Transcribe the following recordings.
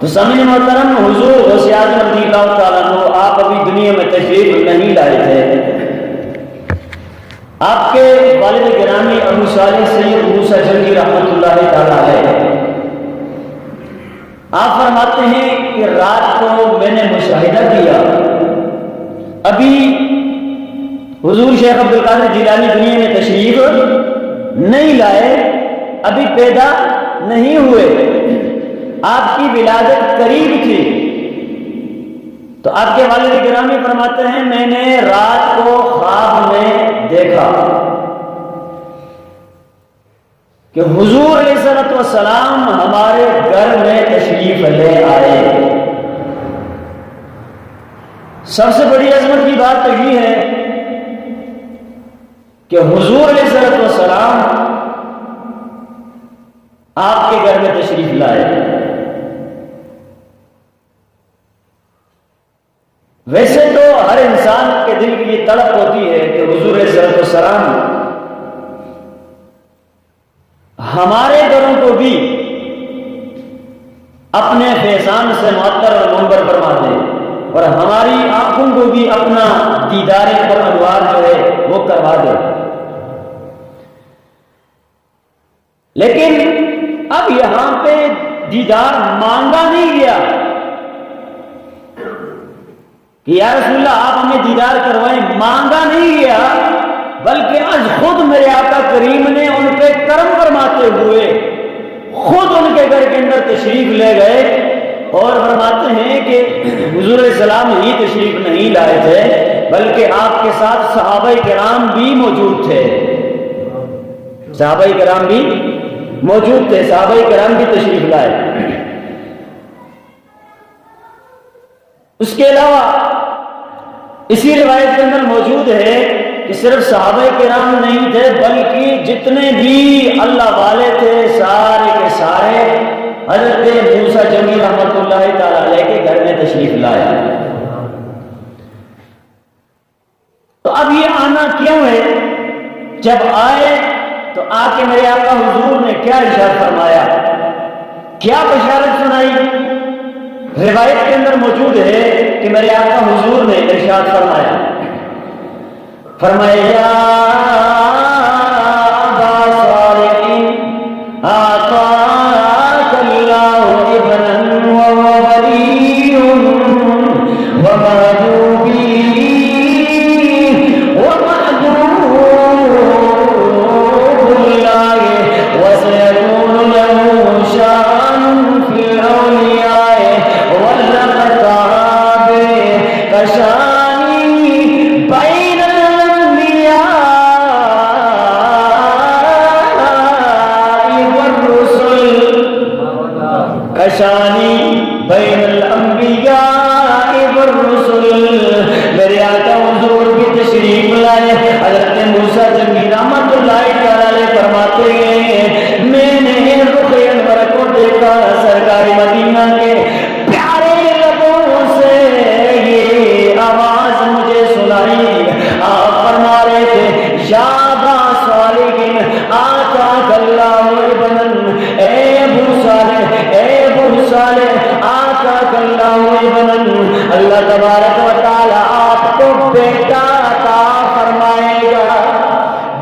تو سامعین محترم، حضور غوث اعظم رضی اللہ تعالیٰ عنہ آپ ابھی دنیا میں تشریف نہیں لائے تھے۔ آپ کے والد گرامی ابو صالح سید موسیٰ جنگی رحمۃ اللہ تعالیٰ علیہ آپ فرماتے ہیں کہ رات کو میں نے مشاہدہ کیا، ابھی حضور شیخ عبد القادر جیلانی دنیا میں تشریف نہیں لائے، ابھی پیدا نہیں ہوئے، آپ کی ولادت قریب تھی۔ تو آپ کے والد گرامی فرماتے ہیں میں نے رات کو خواب میں دیکھا کہ حضور علیہ الصلوۃ والسلام ہمارے گھر میں تشریف لے آئے۔ سب سے بڑی عظمت کی بات تو یہ ہے کہ حضور علیہ الصلوۃ والسلام آپ کے گھر میں تشریف لائے۔ ویسے تو ہر انسان کے دل کی یہ تڑپ ہوتی ہے کہ حضور علیہ الصلوۃ والسلام ہمارے گھروں کو بھی اپنے فیضان سے معطر اور منور فرما دے اور ہماری آنکھوں کو بھی اپنا دیدار پر انوار جو ہے وہ کروا دے۔ لیکن اب یہاں پہ دیدار مانگا نہیں گیا کہ یا رسول اللہ آپ ہمیں دیدار کروائیں، مانگا نہیں گیا، بلکہ آج خود میرے آقا کریم نے ان پہ کرم فرماتے ہوئے خود ان کے گھر کے اندر تشریف لے گئے اور فرماتے ہیں کہ حضور علیہ السلام ہی تشریف نہیں لائے تھے بلکہ آپ کے ساتھ صحابہ کرام بھی موجود تھے، صحابہ کرام بھی موجود تھے، صحابہ کرام بھی تشریف لائے۔ اس کے علاوہ اسی روایت کے اندر موجود ہے کہ صرف صحابہ کرام نہیں تھے بلکہ جتنے بھی اللہ والے تھے سارے کے سارے حضرت موسیٰ جنگی رحمۃ اللہ تعالیٰ علیہ کے گھر میں تشریف لائے۔ تو اب یہ آنا کیوں ہے؟ جب آئے تو آ کے میرے آقا حضور نے کیا ارشاد فرمایا، کیا بشارت سنائی؟ روایت کے اندر موجود ہے کہ میرے آقا حضور نے ارشاد فرمایا، فرمایا یا ابا صالح آتاک اللہ ابنا وهو بری ومحجوبی ومحجوب اللہ وسيكون له شان في الأولياء والأقطاب كشاني بين الأنبياء والرسل كشاني بين الأنبياء والرسل۔ میرے آقا حضور کی تشریف لائے، حضرت موسیٰ جنگی رحمۃ اللہ تعالیٰ فرماتے ہیں میں نے رخ انور کو دیکھا، سرکار مدینہ کے پیارے لبوں سے یہ آواز مجھے سنائی، آپ فرما رہے تھے یا ابا صالح آتاک اللہ ابنا، اے ابو صالح آتاک اللہ ابنا، اللہ تبارک و تعالی آپ کو بیٹا عطا فرمائے گا،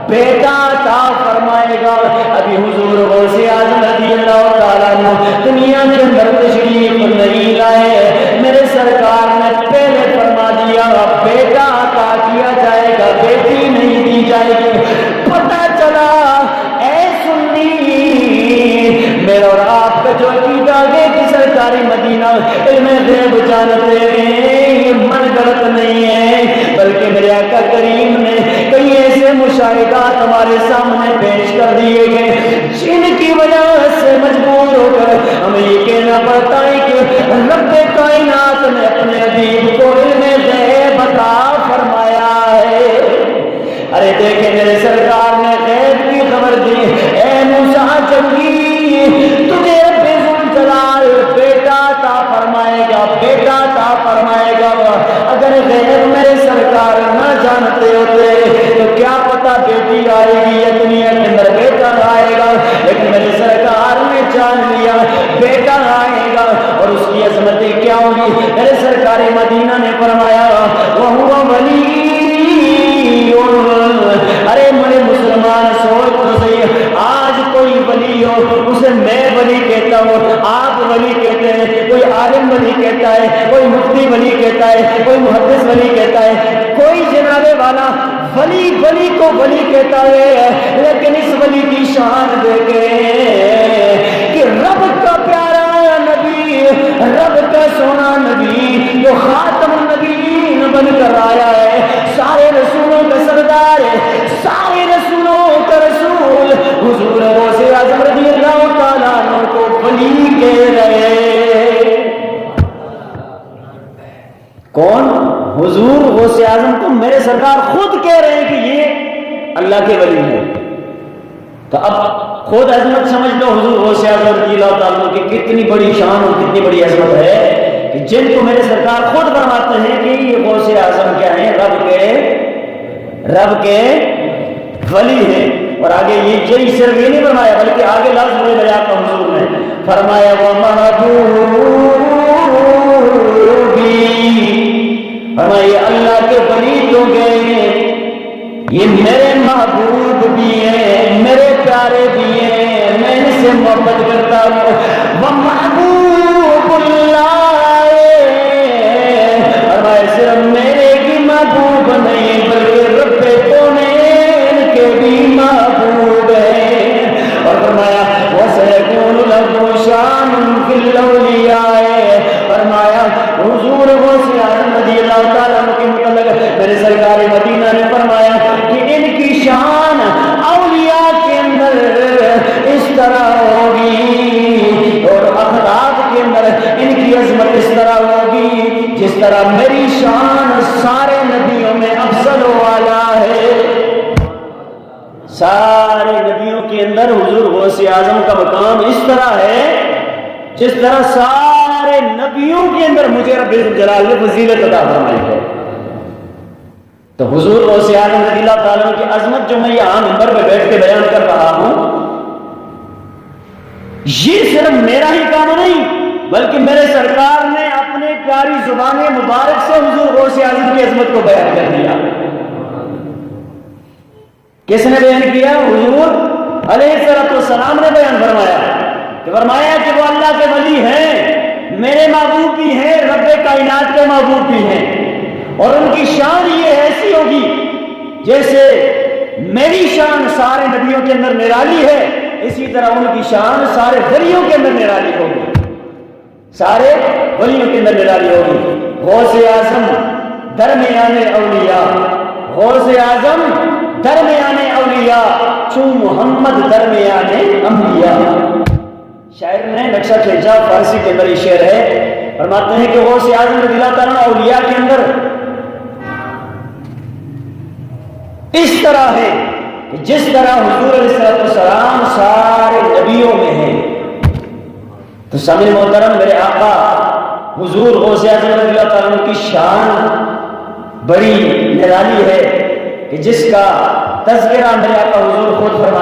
بیٹا عطا فرمائے گا۔ ابھی حضور غوث اعظم رضی اللہ تعالیٰ عنہ دنیا کے اندر تشریف نہیں لائے، میرے سرکار نے پہلے فرما دیا بیٹا عطا کیا جائے گا، بیٹی نہیں دی جائے گی۔ پتہ چلا اے سنی، میرا اور آپ کا جو عقیدہ ہے کہ سرکاری مدینہ علم غیب جانتے ہیں، یہ من گڑت نہیں ہے، بلکہ میرے آقا کریم نے کئی ایسے مشاہدات ہمارے سامنے پیش کر دیے گئے جن کی وجہ سے مجبور ہو کر ہمیں یہ کہنا پڑتا ہے کہ رب کائنات نے اپنے حبیب کو علم غیب عطا فرمایا ہے۔ ارے دیکھیں میرے سرکار نے غیب کی خبر دی، اے موسیٰ جنگی تجھے رب ذوالجلال بیٹا عطا فرمائے گا، بیٹا عطا فرمائے گا۔ اگر غیب میرے سرکار نہ جانتے ہوتے تو کیا پتا بیٹی آئے گی یا دنیا کے اندر بیٹا آئے گا، لیکن میرے سرکار نے جان لیا بیٹا آئے گا اور اس کی عظمتیں کیا ہوگی؟ میرے سرکار مدینہ نے فرمایا وَهُوَ وَلِيٌّ، ارے میرے مسلمان سوچ تو صحیح، آج کوئی ولی ہو اسے میں ولی کہتا ہوں، آپ ولی کہتے ہیں، کوئی عالم ولی کہتا ہے، کوئی مفتی ولی کہتا ہے، کوئی محدث ولی کہتا ہے، کوئی جناب والا ولی ولی کو ولی کہتا ہے، لیکن اس ولی کی شان دیکھیں کہ رب کا پیارا نبی، رب کا سونا نبی جو خاتم النبیین بن کر آیا ہے، سارے رسولوں کا سردار ہے، سارے رسولوں کا رسول، حضور غوث اعظم رضی اللہ تعالیٰ عنہ کو ولی کہہ رہے۔ کون؟ حضور غوث اعظم کو میرے سرکار خود کہہ رہے ہیں کہ یہ اللہ کے ولی ہیں۔ تو اب خود عظمت سمجھ لو حضور غوث اعظم رضی اللہ تعالیٰ عنہ کی کتنی بڑی شان اور کتنی بڑی عظمت ہے کہ جن کو میرے سرکار خود فرماتے ہیں کہ یہ غوث اعظم کیا ہیں؟ رب کے ولی ہیں۔ اور آگے یہ صرف یہ نہیں فرمایا بلکہ آگے لفظ میں لیا تھا حضور نے فرمایا وَمَحْبُوبِي، فرمایا یہ اللہ کے ولی تو گئے ہیں، یہ میرے محبوب بھی ہیں، میرے پیارے بھی ہیں، میں ان سے محبت کرتا ہوں۔ وَمَحْبُوبُ اللَّهِ، فرمایا صرف میرے کی محبوب نہیں بلکہ رب کونین کے بھی محبوب ہیں۔ اور فرمایا وَسَيَكُونُ لَهُ شَانٌ فِي الْأَوْلِيَاءِ، فرمایا حضور غوث اعظم رضی اللہ تعالیٰ عنہ کے متعلق میرے سرکار مدینہ نے فرمایا کہ ان کی شان اولیاء کے اندر اس طرح ہوگی اور اخلاق کے اندر ان کی عظمت اس طرح ہوگی جس طرح میری شان سارے نبیوں میں افضل والا ہے۔ سارے نبیوں کے اندر حضور غوث اعظم کا مقام اس طرح ہے جس طرح سارے نبیوں کے اندر مجھے رب جلال نے فضیلت عطا فرمائی ہے۔ تو حضور غوث اعظم رضی اللہ تعالیٰ کی عظمت جو میں یہاں منبر پہ بیٹھ کے بیان کر رہا ہوں، یہ صرف میرا ہی کام نہیں بلکہ میرے سرکار نے اپنے پیاری زبان مبارک سے حضور غوث اعظم کی عظمت کو بیان کر دیا۔ کس نے بیان کیا؟ حضور علیہ السلام نے بیان فرمایا کہ وہ اللہ کے ولی ہیں، میرے محبوب بھی ہیں، رب کائنات کے محبوب بھی ہیں، اور ان کی شان یہ ایسی ہوگی جیسے میری شان سارے نبیوں کے اندر نرالی ہے، اسی طرح ان کی شان سارے ولیوں کے اندر نرالی ہوگی، سارے ولیوں کے اندر نرالی ہوگی۔ غوث اعظم درمیان اولیاء، غوث اعظم درمیان اولیاء، چون محمد درمیان انبیاء۔ شاعر نے نقشہ کھینچا، فارسی کے اندر یہ شعر ہے، فرماتے ہیں کہ غوث اعظم رضی اللہ تعالیٰ اولیاء کے اندر اس طرح ہے کہ جس طرح حضور علیہ السلام سارے نبیوں میں ہیں۔ تو سامعین محترم، میرے آقا حضور غوث اعظم رضی اللہ تعالیٰ کی شان بڑی نرالی ہے کہ جس کا تذکرہ میرے آقا حضور خود فرماتے ہیں۔